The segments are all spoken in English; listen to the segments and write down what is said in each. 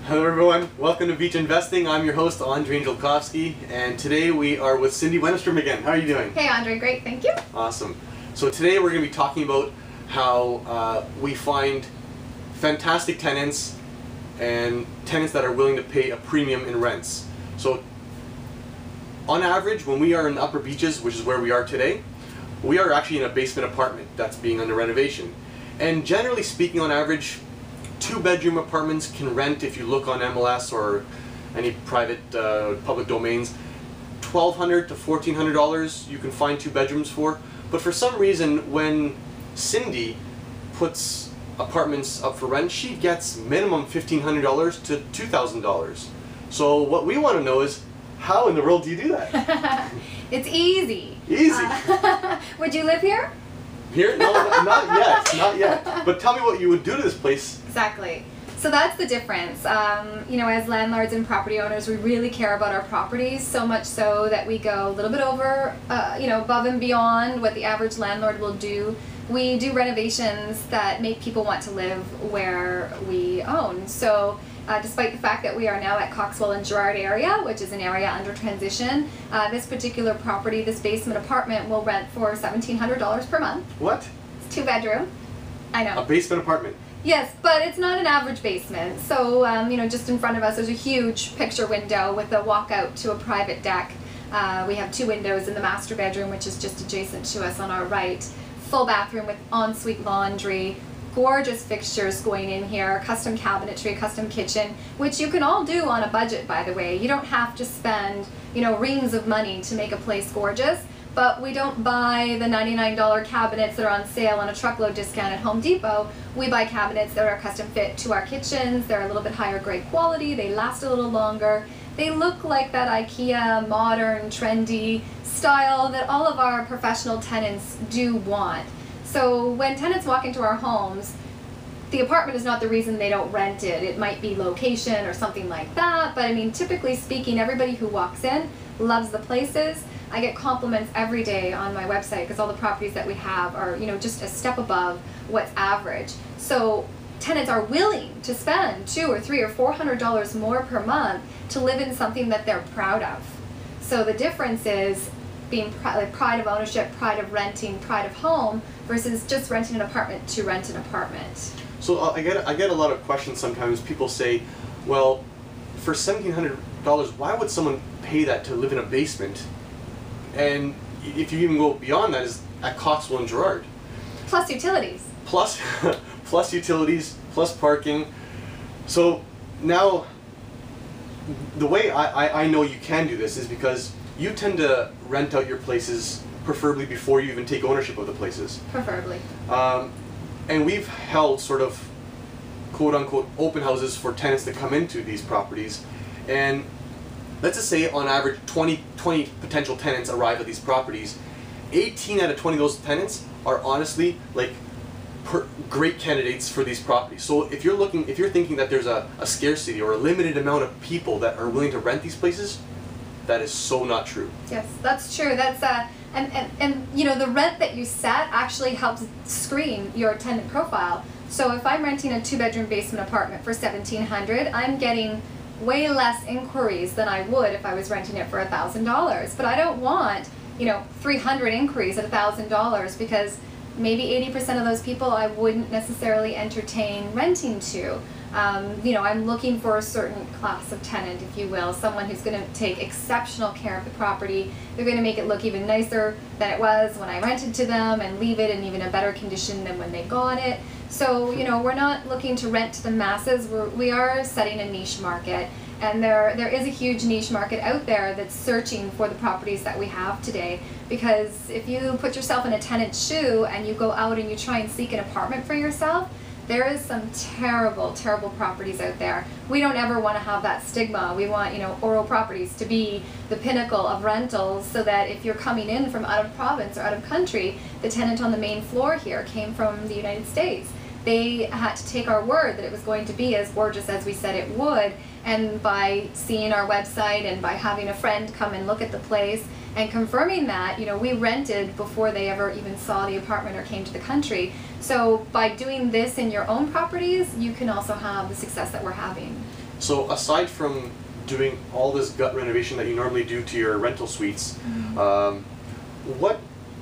Hello everyone, welcome to Beach Investing. I'm your host, Andre Angelkowski, and today we are with Cindy Wennerstrom again. How are you doing? Hey Andre, great, thank you. Awesome. So today we're going to be talking about how we find fantastic tenants and tenants that are willing to pay a premium in rents. So on average, when we are in Upper Beaches, which is where we are today, we are actually in a basement apartment that's being under renovation. And generally speaking, on average, 2-bedroom apartments can rent, if you look on MLS or any private public domains, $1,200 to $1,400 you can find 2 bedrooms for. But for some reason, when Cindy puts apartments up for rent, she gets minimum $1,500 to $2,000. So what we want to know is, how in the world do you do that? It's easy. Easy. Would you live here? Here? No, not yet. Not yet. But tell me what you would do to this place. Exactly. So that's the difference. You know, as landlords and property owners, we really care about our properties, so much so that we go a little bit over, you know, above and beyond what the average landlord will do. We do renovations that make people want to live where we own. So despite the fact that we are now at Coxwell and Girard area, which is an area under transition, this particular property, this basement apartment, will rent for $1,700 per month. What? It's 2-bedroom. I know. A basement apartment? Yes, but it's not an average basement. So, you know, just in front of us there's a huge picture window with a walkout to a private deck. We have 2 windows in the master bedroom, which is just adjacent to us on our right. Full bathroom with ensuite laundry. Gorgeous fixtures going in here, custom cabinetry, custom kitchen, which you can all do on a budget, by the way. You don't have to spend, you know, reams of money to make a place gorgeous, but we don't buy the $99 cabinets that are on sale on a truckload discount at Home Depot. We buy cabinets that are custom fit to our kitchens. They're a little bit higher grade quality, they last a little longer. They look like that IKEA modern, trendy style that all of our professional tenants do want. So when tenants walk into our homes, the apartment is not the reason they don't rent it. It might be location or something like that, but I mean, typically speaking, everybody who walks in loves the places. I get compliments every day on my website because all the properties that we have are, you know, just a step above what's average. So tenants are willing to spend $200 or $300 or $400 more per month to live in something that they're proud of. So the difference is being pride of ownership, pride of renting, pride of home, versus just renting an apartment to rent an apartment. So I get a lot of questions sometimes. People say, well, for $1,700, why would someone pay that to live in a basement? And if you even go beyond that, is at Coxwell and Girard. Plus utilities. Plus, plus utilities, plus parking. So now, the way I know you can do this is because you tend to rent out your places preferably before you even take ownership of the places. Preferably. And we've held sort of quote-unquote open houses for tenants to come into these properties. And let's just say on average 20 potential tenants arrive at these properties. 18 out of 20 of those tenants are honestly like great candidates for these properties. So if you're thinking that there's a scarcity or a limited amount of people that are willing to rent these places, that is so not true. Yes, that's true. That's and you know, the rent that you set actually helps screen your tenant profile. So if I'm renting a 2-bedroom basement apartment for $1,700, I'm getting way less inquiries than I would if I was renting it for $1,000. But I don't want, you know, 300 inquiries at $1,000 because maybe 80% of those people I wouldn't necessarily entertain renting to. You know, I'm looking for a certain class of tenant, if you will, someone who's going to take exceptional care of the property. They're going to make it look even nicer than it was when I rented to them and leave it in even a better condition than when they got it. So, you know, we're not looking to rent to the masses. We are setting a niche market, and there is a huge niche market out there that's searching for the properties that we have today. Because if you put yourself in a tenant's shoe and you go out and you try and seek an apartment for yourself, there is some terrible, terrible properties out there. We don't ever want to have that stigma. We want, you know, Oro Properties to be the pinnacle of rentals so that if you're coming in from out of province or out of country, the tenant on the main floor here came from the United States. they had to take our word that it was going to be as gorgeous as we said it would. And by seeing our website and by having a friend come and look at the place and confirming that, you know, we rented before they ever even saw the apartment or came to the country. So by doing this in your own properties, you can also have the success that we're having. So aside from doing all this gut renovation that you normally do to your rental suites, what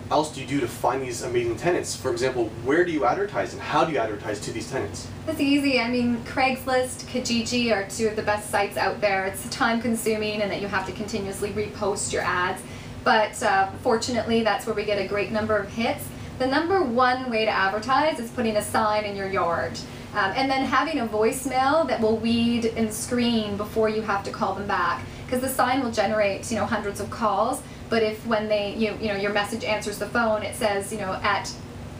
else do you do to find these amazing tenants? For example, where do you advertise and how do you advertise to these tenants? That's easy. I mean, Craigslist, Kijiji are two of the best sites out there. It's time consuming and that you have to continuously repost your ads. But fortunately, that's where we get a great number of hits. The number one way to advertise is putting a sign in your yard. And then having a voicemail that will weed and screen before you have to call them back. Because the sign will generate, you know, hundreds of calls. But if when they, you know, your message answers the phone, it says, you know, at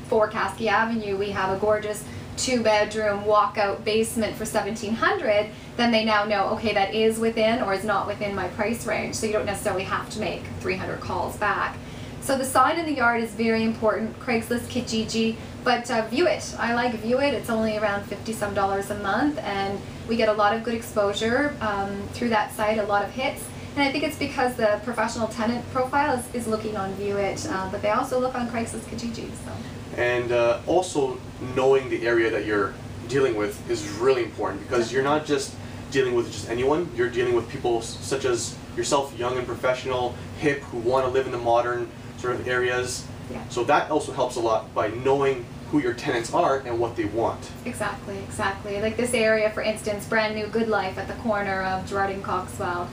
4 Caskey Avenue, we have a gorgeous 2-bedroom walkout basement for $1,700, then they now know, okay, that is within or is not within my price range. So you don't necessarily have to make 300 calls back. So the sign in the yard is very important. Craigslist, Kijiji, but View It. I like View It. It's only around $50-some a month, and we get a lot of good exposure through that site, a lot of hits. And I think it's because the professional tenant profile is looking on View It, but they also look on Craigslist, Kijiji. So. And also knowing the area that you're dealing with is really important, because you're not just dealing with just anyone. You're dealing with people such as yourself, young and professional, hip, who want to live in the modern sort of areas. Yeah. So that also helps a lot by knowing who your tenants are and what they want. Exactly, exactly. Like this area, for instance, brand new Good Life at the corner of Gerrard and Coxwell.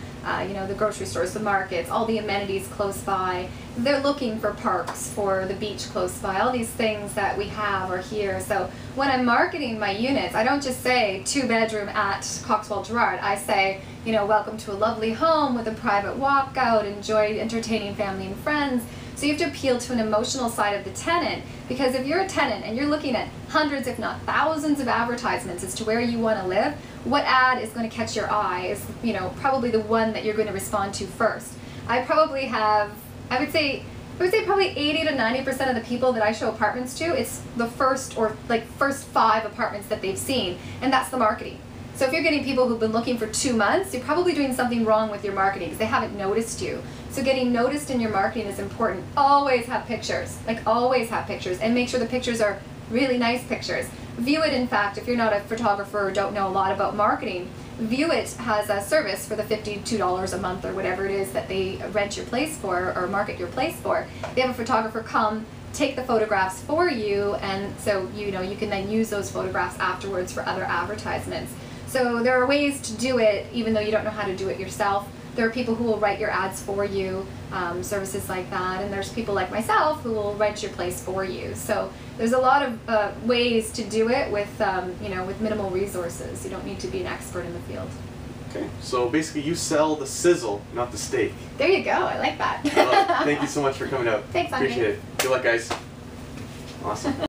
You know, the grocery stores, the markets, all the amenities close by. They're looking for parks, for the beach close by. All these things that we have are here. So when I'm marketing my units, I don't just say 2-bedroom at Coxwell Gerrard. I say, you know, welcome to a lovely home with a private walkout, enjoy entertaining family and friends. So you have to appeal to an emotional side of the tenant, because if you're a tenant and you're looking at hundreds, if not thousands of advertisements as to where you want to live, what ad is going to catch your eye is, you know, probably the one that you're going to respond to first. I probably have, I would say probably 80 to 90% of the people that I show apartments to, it's the first 5 apartments that they've seen, and that's the marketing. So if you're getting people who've been looking for 2 months, you're probably doing something wrong with your marketing because they haven't noticed you. So getting noticed in your marketing is important. Always have pictures, like always have pictures, and make sure the pictures are really nice pictures. View It, in fact, if you're not a photographer or don't know a lot about marketing, View It has a service for the $52 a month or whatever it is that they rent your place for or market your place for. They have a photographer come, take the photographs for you, and so you know you can then use those photographs afterwards for other advertisements. So there are ways to do it even though you don't know how to do it yourself. There are people who will write your ads for you, services like that, and there's people like myself who will rent your place for you. So there's a lot of ways to do it with, you know, with minimal resources. You don't need to be an expert in the field. Okay, so basically you sell the sizzle, not the steak. There you go. I like that. Well, thank you so much for coming out. Thanks, Andre. Appreciate it. Good luck, guys. Awesome.